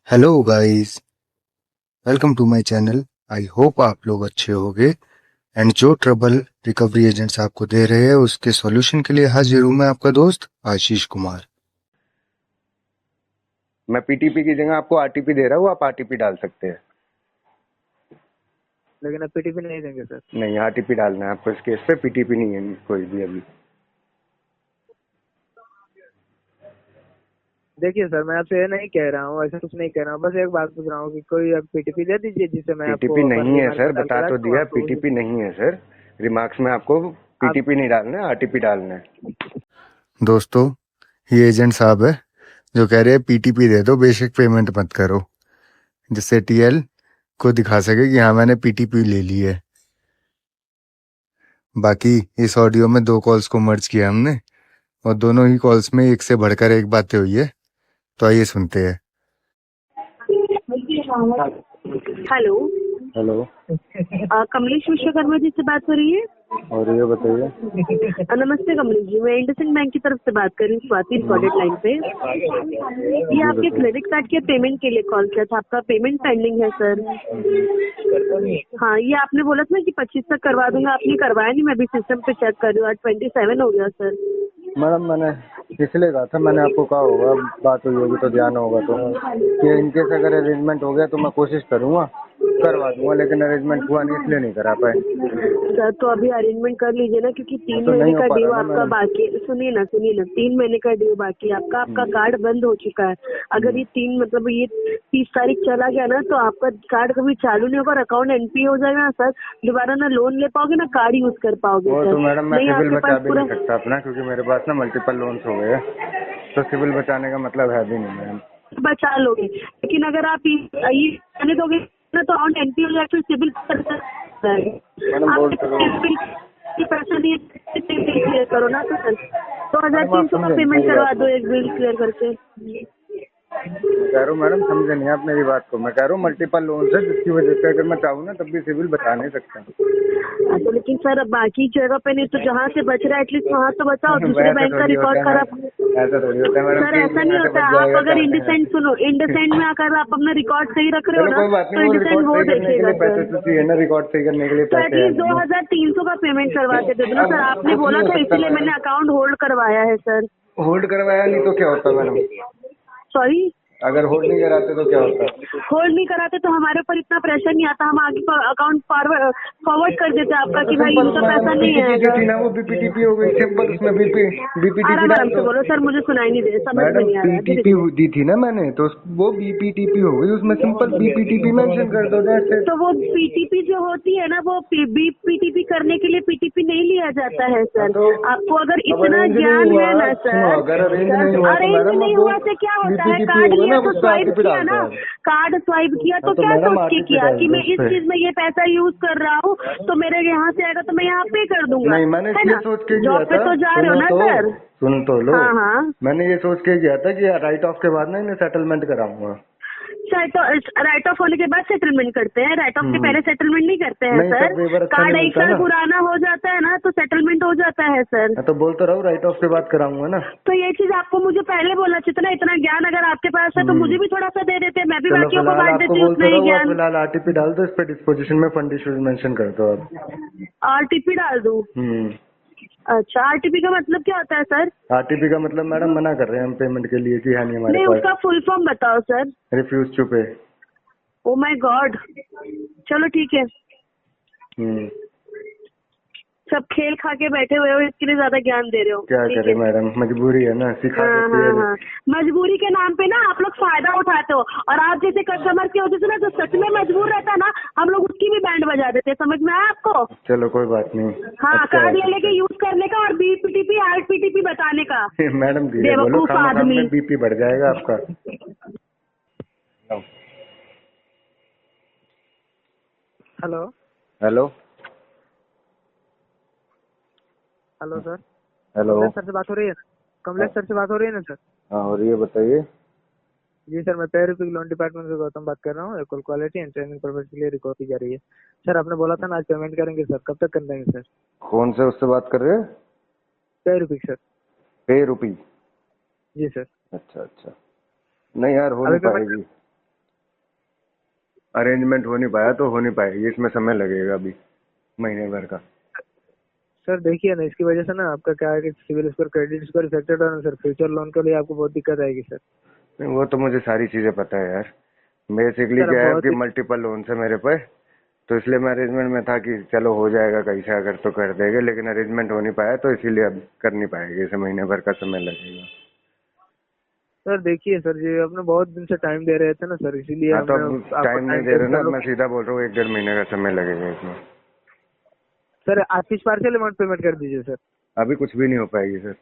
Hello guys, welcome to my channel. I hope आप लोग अच्छे होंगे एंड जो ट्रबल रिकवरी एजेंट्स आपको दे रहे हैं उसके सॉल्यूशन के लिए हाजिर हूं मैं आपका दोस्त आशीष कुमार। मैं पीटीपी की जगह आपको आरटीपी दे रहा हूँ, आप आरटीपी डाल सकते हैं। लेकिन अब पीटीपी नहीं देंगे सर। नहीं, आरटीपी डालना है आपको इस केस पे, पीटीपी नहीं है कोई भी अभी। देखिए सर, मैं आपसे ये नहीं कह रहा हूँ, ऐसा कुछ नहीं कह रहा हूँ, बस एक बात पूछ रहा हूँ कि कोई अब पीटीपी दे दीजिए जिससे मैं पीटीपी आपको नहीं फर्जी है मार्क्स सर, डाल बता के ला तो दूँ दिया आपको। पीटीपी नहीं है सर। रिमार्क्स में आपको आप पीटीपी नहीं डालना है, आरटीपी डालना है। दोस्तों, ये एजेंट साहब है जो कह रहे हैं पीटीपी दे दो, बेशक पेमेंट मत करो, जिससे टीएल को दिखा सके कि हाँ मैंने पीटीपी ले ली है। बाकी इस ऑडियो में दो कॉल्स को मर्ज किया हमने और दोनों ही कॉल्स में एक से बढ़कर एक बातें हुई है, तो आइए सुनते हैं। हेलो। हेलो। कमलेश विश्वकर्मा जी से बात हो रही है? और ये बताइए। नमस्ते कमलेश जी, मैं इंडसइंड बैंक की तरफ से बात कर रही हूँ, स्वाति रिकॉर्डेड लाइन पे। ये जी आपके बताइए। क्रेडिट कार्ड के पेमेंट के लिए कॉल किया था, आपका पेमेंट पेंडिंग है सर। हाँ, ये आपने बोला था ना कि 25 तक करवा दूंगा, आपने करवाया नहीं। मैं भी सिस्टम पे चेक कर रही हूँ, आज 27 हो गया सर। मैडम मैंने इसलिए कहा था, मैंने आपको कहा होगा, बात हुई होगी तो ध्यान होगा तो, कि इनकेस अगर अरेंजमेंट हो गया तो मैं कोशिश करूंगा करवा दूंगा, लेकिन अरेंजमेंट हुआ नहीं इसलिए नहीं करा पाए। सर तो अभी अरेंजमेंट कर लीजिए ना, क्योंकि वो 3 तो महीने नहीं हो का पा ड्यू रहा ना आपका मैडम। बाकी। सुनिए ना, 3 महीने का ड्यू बाकी है आपका कार्ड बंद हो चुका है। अगर ये 30 तारीख चला गया ना, तो आपका कार्ड कभी चालू नहीं होगा और अकाउंट एनपी हो जाएगा ना सर। दोबारा ना लोन ले पाओगे ना कार्ड यूज कर पाओगे वो सर। तो मैडम मैं नहीं सिविल आपके बचा पास भी पूरा। नहीं सकता अपना, क्योंकि मेरे पास ना मल्टीपल लोन्स हो गए हैं, तो सिविल बचाने का मतलब है भी नहीं मैडम। बचा लोगे, लेकिन अगर आप ये जाने दोगे ना तो अकाउंट एनपी हो जाएगा, फिर सिविल मैडम बोल आपके तो रहा हूँ। पैसा नहीं है, बिल क्लियर करो ना सर। दो हजार मैडम तीन आप सौ का समझे नहीं पेमेंट मेरी करवा बात दो, को। एक बिल क्लियर करके। मैं कह रहा हूँ मैडम समझे नहीं आप मेरी बात को। मैं कह रहा हूँ मल्टीपल लोन्स है, जिसकी वजह से अगर मैं चाहूँ ना तब भी सिविल बचा नहीं सकता। अच्छा, लेकिन सर अब बाकी जगह पे नहीं तो जहाँ से बच रहा है एटलीस्ट वहाँ तो बचाओ, दूसरे वैसे बैंक का थोड़ी होता रिकॉर्ड है खराब। मैडम, ऐसा थोड़ी होता है मैडम सर कि एक ऐसा नहीं जगह से होता बच है, आप जाएगा अगर 4 जगह इंडसेंड से। सुनो, इंडसेंड में अगर आप अपना रिकॉर्ड सही रख रहे हो चलो ना कोई बात तो नहीं, वो इंडसेंड रिकॉर्ड वो सही करने के देखेगा लिए पैसे सर। तो चाहिए ना, रिकॉर्ड सही करने के लिए तो पैसे है एटलीस्ट नहीं। 2300 का पेमेंट करवा के दे दो ना अब सर, आपने कुछ नहीं बोला हो था सकता इसीलिए मैंने मैडम। अकाउंट होल्ड करवाया है सर। होल्ड करवाया नहीं तो क्या होता मैडम? सॉरी। अगर होल्ड नहीं कराते तो क्या होता? होल्ड नहीं कराते तो हमारे ऊपर इतना प्रेशर नहीं आता, हम आगे अकाउंट फॉरवर्ड कर देते आपका तो कि भाई सिंपल इनका मैडम पैसा नहीं पीटीपी जो आएगा। थी ना वो बीपीटीपी हो गई, सिंपल उसमें बीपीटीपी आराम डाल आराम से दो। बोलो सर, मुझे सुनाई नहीं दे, समझ में मैडम नहीं आ रहा है, धीरे पीटीपी धीरे। दी थी ना मैंने, तो वो बीपीटीपी हो गई, उसमें सिंपल बीपीटीपी मेंशन कर दो, दैट्स इट। तो वो पीटीपी जो होती है ना, वो पीटीपी करने के लिए पीटीपी नहीं लिया जाता है हाँ सर। तो आपको अगर अब इतना अरेंज नहीं ज्ञान हुआ, है ना सुनो, सर। अगर अरेंज सर नहीं हुआ तो अरेंज मैडम नहीं अब वो हुआ से क्या होता है, बीपीटीपी कार्ड हो गया लिया ना, तो उस पे स्वाइप आरटीपी किया डाल दो ना, आप। कार्ड स्वाइप किया हाँ तो तो क्या मैडम सोच के आरटीपी किया डाल कि दो मैं उस इस पे। चीज में ये पैसा यूज कर रहा हूँ तो मेरे यहाँ से आएगा तो मैं यहाँ पे कर दूंगा, नहीं, मैंने है इसलिए ना। सोच के किया जॉब पे था, तो जा रहे हो सुनो ना तो, सर। सुन तो लो। हाँ हाँ। मैंने ये सोच के किया था कि राइट ऑफ के बाद ना इन्हें सेटलमेंट कराऊंगा। राइट ऑफ होने के बाद सेटलमेंट करते हैं, राइट ऑफ के हम्म। पहले सेटलमेंट नहीं करते हैं नहीं सर। तब वेवर अच्छा कार्ड नहीं एक मिलता साल ना। पुराना हो जाता है ना तो सेटलमेंट हो जाता है सर। मैं तो बोल तो रहा हूँ राइट ऑफ के बाद कराऊंगा ना। तो ये चीज आपको मुझे पहले बोलना चाहिए था ना, इतना ज्ञान अगर आपके पास है तो मुझे भी थोड़ा सा दे देते, मैं भी चलो बाकियों को फिलहाल बांट आपको देती बोल उतना तो ही रहा हूँ, आप ज्ञान। फिलहाल आरटीपी डाल दो, इस पे डिस्पोजिशन में फंड इश्यूज मेंशन कर दो आप। आरटीपी डाल दूं? हम्म। अच्छा, आरटीपी का मतलब क्या होता है सर? आरटीपी का मतलब मैडम मना कर रहे हैं हम पेमेंट के लिए कि है नहीं हमारे नहीं, पास। उसका फुल फॉर्म बताओ सर। रिफ्यूज टू पे। Oh my God. चलो ठीक है। हम्म। सब खेल खा के बैठे हुए हो, इसके लिए ज्यादा ज्ञान दे रहे हो, क्या ठीक करें है। मैडम, मजबूरी है ना, सिखा हाँ देती हाँ है। हाँ, मजबूरी के नाम पे ना आप लोग फायदा उठाते हो, और आप जैसे कस्टमर के होते थे ना जो सच में मजबूर रहता है ना, हम लोग उसकी भी बैंड बजा देते हैं, समझ में आया आपको? चलो कोई बात नहीं। हाँ, अच्छा कार्ड है ले लेके यूज करने का और बीपीटीपी आरपीटीपी बताने का। मैडम धीरे बोलो, बेवकूफ खामा खाम आदमी। में बीपी बढ़ जाएगा आपका। Hello. Hello. Hello sir, hello. Kamlesh sir से बात हो रही है ना? कमलेश सर से बात हो रही है ना सर? हाँ और ये बताइए। जी सर, मैं पेरिफिक लोन डिपार्टमेंट से गौतम बात कर रहा हूँ। Equal quality and training purpose के लिए रिकॉर्ड की जा रही है। सर आपने बोला था ना आज पेमेंट करेंगे सर, कब तक कर देंगे सर? कौन से उससे बात कर रहे हैं? पेरिफिक सर। पे रुपी। जी सर। अच्छा अच्छा। नहीं यार, हो अभी नहीं पेमेंट पाएगी। अरेंजमेंट हो नहीं पाया तो हो नहीं पाएगी, इसमें समय लगेगा अभी महीने भर का। सर देखिए ना, इसकी वजह से ना आपका क्या है कि CIBIL score, credit score affected हो ना सर, फ्यूचर लोन के लिए आपको बहुत दिक्कत आएगी सर। नहीं, वो तो मुझे सारी चीजें पता है यार। बेसिकली सर क्या है बहुत कि मल्टीपल लोन है मेरे पे, तो इसलिए मैं अरेंजमेंट में था कि चलो हो जाएगा कहीं से अगर तो कर देंगे, लेकिन अरेंजमेंट हो नहीं पाया तो इसीलिए अब कर नहीं पाएंगे, इसे महीने भर का समय लगेगा। सर देखिए सर जी, अपने बहुत दिन से टाइम दे रहे थे ना सर, इसीलिए हाँ, तो हमने अब आपको टाइम नहीं टाइम दे रहे टेस्ट ना, कर लो। मैं सीधा बोल रहा हूँ 1-1.5 महीने का समय लगेगा इसमें। सर आप किस पार्शियल अमाउंट पेमेंट कर दीजिए सर। अभी कुछ भी नहीं हो पाएगी सर।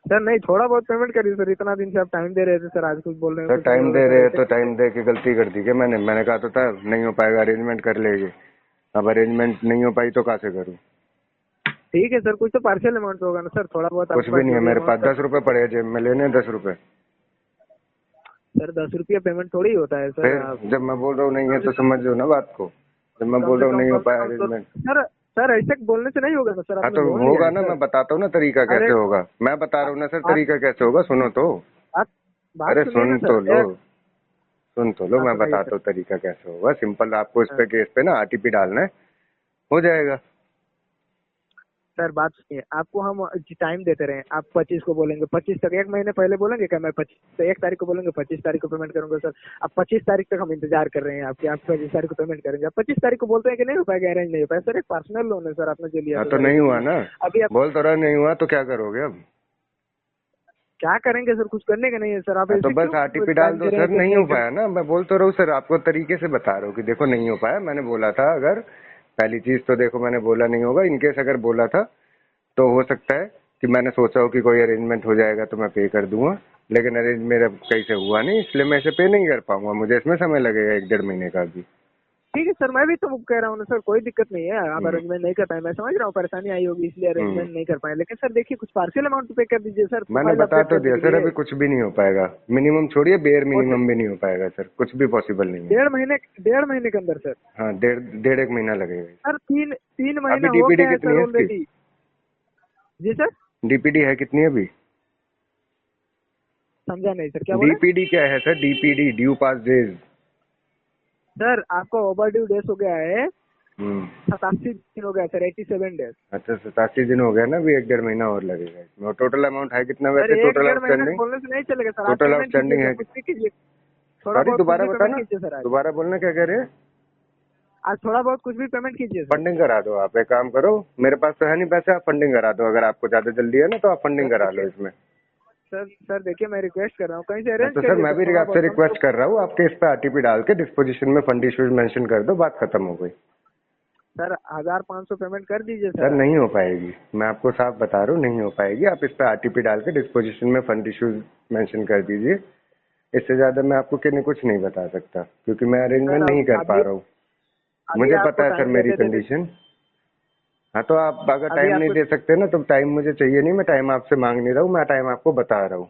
सर नहीं, थोड़ा बहुत पेमेंट करिए सर, इतना दिन से आप टाइम दे रहे थे सर, आज कुछ बोल रहे हैं सर कुछ नहीं टाइम होगा दे सर रहे हैं ऐसे। तो टाइम दे के गलती कर दी क्या मैंने कहा तो था नहीं हो पाएगा, अरेंजमेंट कर लेंगे। अब अरेंजमेंट नहीं हो पाई तो कहाँ से करूँ? ठीक है सर, कुछ तो पार्शियल अमाउंट होगा ना सर, थोड़ा बहुत कुछ आपके भी पास नहीं जो है भी मेरे पास, अमाउंट। 10 रुपए पड़े हैं जेब में, लेने 10 रुपए। सर 10 रुपया पेमेंट थोड़ी होता है सर। फिर जब मैं बोल रहा हूँ नहीं है तो समझो ना बात को। जब मैं कम बोल से रहा हूँ कम नहीं हो कम से पाया कम तो अरेंजमेंट। सर, सर ऐसे बोलने से नहीं होगा ना सर, हाँ आपने तो लोन लिया होगा है ना, सर। मैं बताता हूँ ना तरीका अरे कैसे होगा, मैं बता रहा हूँ ना सर बात तरीका कैसे होगा, सुनो तो। बात बात अरे सुनिए ना सुन तो सर। लो, सुन तो लो, हाँ मैं सुनाइए बताता सर। हूँ तरीका कैसे होगा। सिंपल, आपको इस हाँ, पे केस पे ना आरटीपी डालना है, हो जाएगा। सर बात सुनिए, आपको हम टाइम देते रहे, आप 25 को बोलेंगे 25 तक, एक महीने पहले बोलेंगे क्या मैं 25 तो 1 तारीख को बोलेंगे 25 तारीख को पेमेंट करूंगा सर। अब 25 तारीख तक हम इंतजार कर रहे हैं आपके, आप 25 तारीख को पेमेंट करेंगे। अब 25 तारीख को बोलते हैं कि नहीं हो पाएगा, अरेंज नहीं हो पाएगा सर, एक पर्सनल लोन है सर, आपने जो लिया हाँ था तो सर नहीं हुआ इसीलिए। ना, अभी आप बोल तो रहा नहीं हुआ तो क्या करोगे अब? क्या करेंगे सर, कुछ करने का नहीं है सर, आप हाँ तो ऐसे बस क्यों आरटीपी डाल टाइम दो दे रहे सर, हैं नहीं हो कि पाया ना, मैं बोल तो रहा हूँ सर, आपको तरीके से बता रहा हूँ कि देखो नहीं हो पाया। मैंने बोला था अगर पहली चीज तो देखो, मैंने बोला नहीं होगा, इनकेस अगर बोला था तो हो सकता है कि मैंने सोचा हो कि कोई अरेंजमेंट हो जाएगा तो मैं पे कर दूंगा, लेकिन अरेंज मेरा कहीं से हुआ नहीं, इसलिए मैं इसे पे नहीं कर पाऊंगा, मुझे इसमें समय लगेगा 1-1.5 महीने का भी। ठीक है सर, मैं भी तो कह रहा हूँ ना सर, कोई दिक्कत नहीं है, आप हम्म, अरेंजमेंट नहीं कर पाए, मैं समझ रहा हूँ परेशानी आई होगी इसलिए हम्म। अरेंजमेंट नहीं कर पाए, लेकिन सर देखिए कुछ पार्शियल अमाउंट पे कर दीजिए सर, मैंने प्रोफाइल बता अपडेट तो करने दिया के सर, लिए। अभी कुछ भी नहीं हो पाएगा, मिनिमम छोड़िए, बेयर और मिनिमम भी नहीं हो पाएगा सर, कुछ भी पॉसिबल नहीं है। 1.5 महीने के अंदर सर। हाँ, 1.5 महीना लगेगा। सर तीन तीन अभी महीना हो डीपीडी गया है कितनी सर है इसकी? ऑलरेडी। जी सर, डीपीडी है कितनी अभी? समझा नहीं सर, क्या बोले डीपीडी क्या है सर? डीपीडी, ड्यू पास डेज। सर? आपका ओवर ड्यू डेज हो गया है हम्म। 87 दिन हो गया सर, 87 डेज। अच्छा, 87 दिन हो गया ना, अभी 1-1.5 महीना और लगेगा इसमें। और टोटल अमाउंट है कितना सर वैसे? एक टोटल डेढ़ महीना आउटस्टैंडिंग, बोलने से नहीं चलेगा सर, आज टोटल पेमेंट कीजिए आउटस्टैंडिंग सर, है? कुछ भी कीजिए, थोड़ा सॉरी, बहुत कुछ दोबारा भी पेमेंट बताना, कीजिए सर, आज दोबारा बोलना, क्या कह रहे हैं? आज थोड़ा बहुत कुछ भी पेमेंट कीजिए सर। फंडिंग करा दो आप, एक काम करो, मेरे पास तो है नहीं पैसे, आप फंडिंग करा दो, अगर आपको ज्यादा जल्दी है ना तो आप फंडिंग सर करा लो देखिए, इसमें। सर देखिए, मैं रिक्वेस्ट कर रहा हूँ, कहीं से हाँ, अरेंज तो सर करिए मैं सर, भी थोड़ा आपसे बहुत कम से रिक्वेस्ट कर रहा हूँ, आपके इस पे आरटीपी डाल के डिस्पोजिशन में फंड इश्यूज मेंशन कर दो, बात खत्म हो गई। सर 1500 पेमेंट कर दीजिए सर सर आज। नहीं हो पाएगी, मैं आपको साफ बता रहा हूँ, नहीं हो पाएगी। आप इस पे आरटीपी डाल के डिस्पोजिशन में फंड इश्यूज मेंशन कर दीजिए, इससे ज्यादा मैं आपको कुछ नहीं बता सकता, क्योंकि मैं सर अरेंजमेंट नहीं कर पा अभी रहा हूँ। अभी मुझे आपको पता है सर टाइम मेरी देते देते, कंडीशन। हाँ तो आप अगर अभी टाइम नहीं आपको दे सकते ना तो टाइम मुझे चाहिए नहीं, मैं टाइम आपसे मांग नहीं रहा हूँ, मैं टाइम आपको बता रहा हूँ।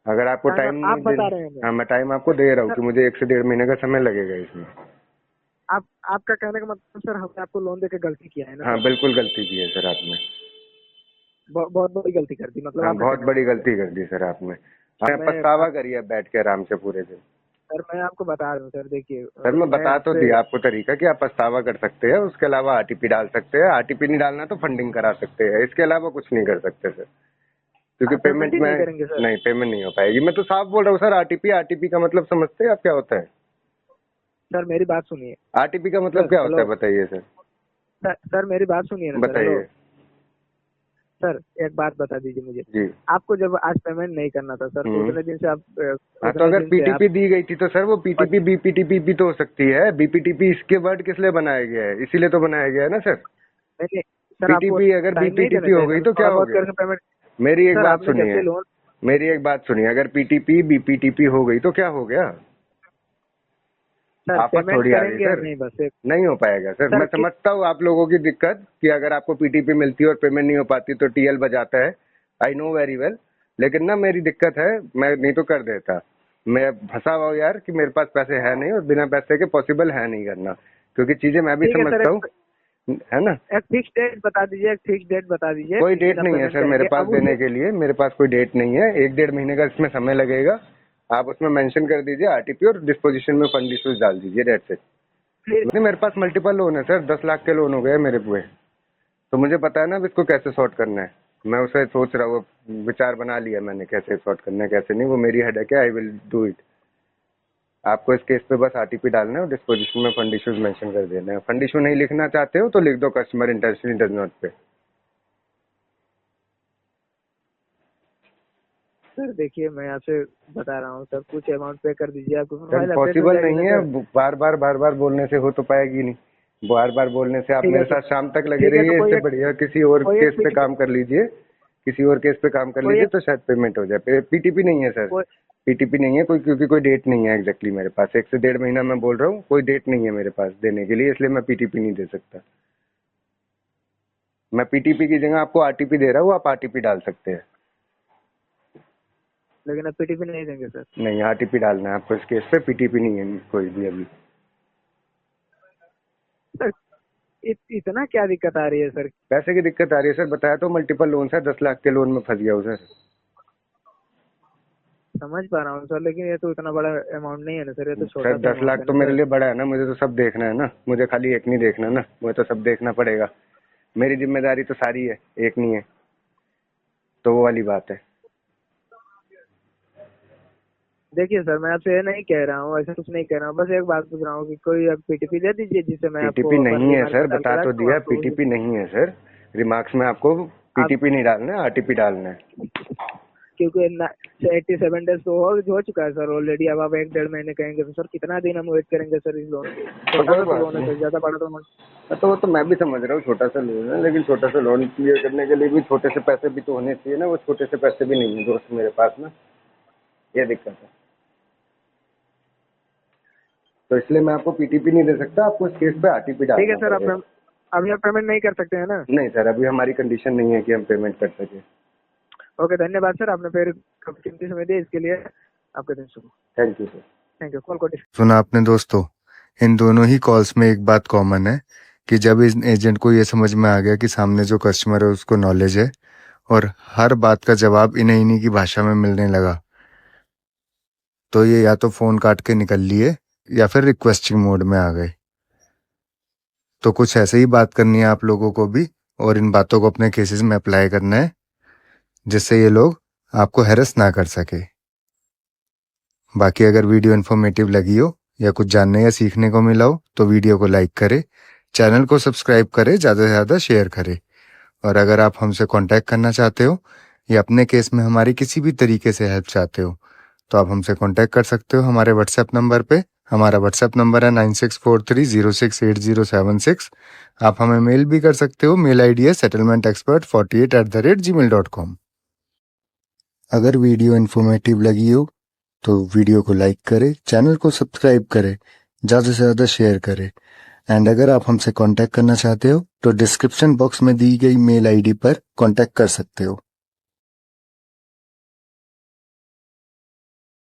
अगर आपको टाइम टाइम आप नहीं दे, बता रहे हैं हाँ मैं टाइम आपको दे रहा हूँ सर। कि मुझे 1 से 1.5 महीने का समय लगेगा इसमें। आप आपका कहने का मतलब सर, हमने आपको लोन देके गलती किया है ना हाँ सर, बिल्कुल गलती की है सर आपने। बहुत बड़ी गलती कर दी मतलब हाँ आपका बहुत कहने का बड़ी मतलब है। गलती कर दी सर आपने। हाँ, मैं पछतावा करिए अब बैठ के आराम से पूरे दिन। सर मैं आपको बता रहा हूँ सर, देखिए सर मैं मैं बता तो आपसे, दिया आपको तरीका कि आप पछतावा कर सकते हैं, उसके अलावा आरटीपी डाल सकते हैं, आरटीपी नहीं डालना तो फंडिंग करा सकते हैं, इसके अलावा कुछ नहीं कर सकते सर, क्योंकि आप पेमेंट पेमेंट ही में नहीं करेंगे सर। नहीं, पेमेंट नहीं हो पाएगी। मैं तो साफ बोल रहा हूँ सर, आरटीपी, आरटीपी का मतलब समझते हैं आप क्या होता है? सर मेरी बात सुनिए आरटीपी का मतलब सर, क्या होता हेलो है बताइए सर? सर मेरी बात सुनिए ना सर, हेलो बताइए सर, एक बात बता दीजिए मुझे, जी। आपको जब आज पेमेंट नहीं करना था सर, तो हम्म। उतने दिन से आप हाँ तो उतने अगर दिन से आप पीटीपी दी गई थी तो सर वो पीटीपी बीपीटीपी भी तो हो सकती है। बीपीटीपी इसके वर्ड किस लिए बनाया गया है? इसीलिए तो बनाया गया है ना सर। नहीं सर, आपको पीटीपी अगर टाइम नहीं देना बीपीटीपी हो चाहिए गई सर, तो क्या थोड़ा हो बहुत गया? करके पेमेंट। मेरी एक सर बात आपने जब सुनिए, से लोन, मेरी एक बात सुनिए, अगर पीटीपी बीपीटीपी हो गई तो क्या हो गया? सर आपस पेमेंट थोड़ी आ गई करेंगे या सर, नहीं बस एक नहीं हो पाएगा सर। सर मैं समझता हूँ आप लोगों की दिक्कत कि अगर आपको पीटीपी मिलती है और पेमेंट नहीं हो पाती तो टीएल बजाता है, आई नो वेरी वेल, लेकिन ना मेरी दिक्कत है, मैं नहीं तो कर देता। मैं फंसा हुआ हूँ यार कि मेरे पास पैसे है नहीं और बिना पैसे के पॉसिबल है नहीं करना, क्योंकि चीजें मैं भी ठीक है सर, समझता हूँ, है ना। एक फिक्स डेट बता दीजिए, एक फिक्स डेट बता दीजिए कोई जिस डेट दिन आप नहीं है पेमेंट सर मेरे करेंगे, पास अब देने उसे के लिए, मेरे पास कोई डेट नहीं है। 1-1.5 महीने का इसमें समय लगेगा, आप उसमें मेंशन कर दीजिए आरटीपी और डिस्पोजिशन में फंड इश्यूज डाल दीजिए, दैट्स इट। नहीं, मेरे पास मल्टीपल लोन है सर, 10 लाख के लोन हो गए मेरे पूरे, तो मुझे पता है ना अब इसको कैसे सॉर्ट करना है। मैं उसे सोच रहा हूँ, विचार बना लिया मैंने कैसे सॉर्ट करना है कैसे नहीं, वो मेरी हेडेक है, आई विल डू इट। आपको इस केस पे बस आरटीपी डालना है और डिस्पोजिशन में फंड इश्यूज मेंशन कर देना है। फंड इशू नहीं लिखना चाहते हो तो लिख दो कस्टमर इंटेंशनली डज नॉट पे। सर देखिए मैं आपसे बता रहा हूँ सर, कुछ अमाउंट पे कर दीजिए, आपको सर प्रोफाइल अपडेट हो पॉसिबल जाएगी ना नहीं है, सर। बार बार बोलने से हो तो पाएगी नहीं। बार बार बोलने से आप ठीक है मेरे तो साथ शाम तक लगे ठीक है, तो रहिए, इससे बढ़िया किसी और कोई केस एक पे पीटीपी काम कर लीजिए, किसी और केस पे काम कर कोई लीजिए एक तो शायद पेमेंट हो जाए। पीटीपी नहीं है सर, कोई पीटीपी नहीं है कोई, क्योंकि कोई डेट नहीं है एग्जैक्टली मेरे पास। 1 से 1.5 महीना मैं बोल रहा हूँ, कोई डेट नहीं है मेरे पास देने के लिए, इसलिए मैं पीटीपी नहीं दे सकता। मैं पीटीपी की जगह आपको आरटीपी दे रहा हूँ, आप आरटीपी डाल सकते हैं। लेकिन अब पीटीपी नहीं देंगे सर। नहीं, आरटीपी डालना है आपको इस केस पे, पीटीपी नहीं है कोई भी अभी। सर इतना क्या दिक्कत आ रही है सर? पैसे की दिक्कत आ रही है सर, बताया तो मल्टीपल लोन है, 10 लाख के लोन में फंस गया हूँ सर। समझ पा रहा हूँ सर, लेकिन ये तो इतना बड़ा अमाउंट नहीं है ना सर, ये तो छोटा सर सा 10 अमाउंट लाख है तो ना मेरे सर। लिए बड़ा है ना, मुझे तो सब देखना है ना, मुझे खाली एक नहीं देखना ना, मुझे तो सब देखना पड़ेगा। मेरी जिम्मेदारी तो सारी है, एक नहीं है, तो वो वाली बात है। देखिए सर मैं आपसे ये नहीं कह रहा हूँ, ऐसा कुछ नहीं कह रहा हूँ, बस एक बात पूछ रहा हूँ कि कोई आप पीटीपी दे दीजिए जिससे मैं आपको पीटीपी अपन नहीं है रिमार्क सर, में डाल बता के तो रख दूँ दिया, आपको। पीटीपी नहीं है सर। रिमार्क्स में आपको आप पीटीपी नहीं डालना है, आरटीपी डालना है। क्योंकि 87 डेज तो हो चुका है सर ऑलरेडी। अब आप 1-1.5 महीने कहेंगे तो सर कितना दिन हम वेट करेंगे सर इस लोन के? तो छोटा कोई सा तो बात लोन है नहीं, सर, ज्यादा बड़ा तो तो वो तो मैं भी समझ रहा हूँ छोटा सा लोन है, लेकिन छोटा सा लोन क्लियर करने के लिए भी छोटे से पैसे भी तो होने चाहिए ना, वो छोटे से पैसे भी नहीं है दोस्त मेरे पास ना, ये दिक्कत है। तो इसलिए मैं आपको पीटीपी नहीं दे सकता, आपको इस केस पे आरटीपी ठीक है डालना सर। पड़ेगा। अभी आप पेमेंट नहीं कर सकते हैं ना? नहीं सर, अभी हमारी कंडीशन नहीं है कि हम पेमेंट कर सके। ओके, धन्यवाद सर, आपने फिर कीमती समय दिया इसके लिए। आपका दिन शुभ। Thank you sir. Thank you. Call को सुना आपने दोस्तों, इन दोनों ही कॉल्स में एक बात कॉमन है कि जब इस एजेंट को ये समझ में आ गया कि सामने जो कस्टमर है उसको नॉलेज है और हर बात का जवाब इन्हीं इन्हीं की भाषा में मिलने लगा, तो ये या तो फोन काट के निकल लिए या फिर रिक्वेस्टिंग मोड में आ गए। तो कुछ ऐसे ही बात करनी है आप लोगों को भी, और इन बातों को अपने केसेस में अप्लाई करना है, जिससे ये लोग आपको हैरेस ना कर सके। बाकी अगर वीडियो इन्फॉर्मेटिव लगी हो या कुछ जानने या सीखने को मिला हो तो वीडियो को लाइक करें, चैनल को सब्सक्राइब करें, ज़्यादा से ज़्यादा शेयर करें। और अगर आप हमसे कांटेक्ट करना चाहते हो या अपने केस में हमारी किसी भी तरीके से हेल्प चाहते हो तो आप हमसे कांटेक्ट कर सकते हो हमारे व्हाट्सएप नंबर पे। हमारा व्हाट्सएप नंबर है 9643068076। आप हमें मेल भी कर सकते हो, मेल आईडी है settlementexpert48@gmail.com। अगर वीडियो इन्फॉर्मेटिव लगी हो तो वीडियो को लाइक करें, चैनल को सब्सक्राइब करें, ज़्यादा से ज़्यादा शेयर करें। एंड अगर आप हमसे कांटेक्ट करना चाहते हो तो डिस्क्रिप्शन बॉक्स में दी गई मेल आईडी पर कांटेक्ट कर सकते हो।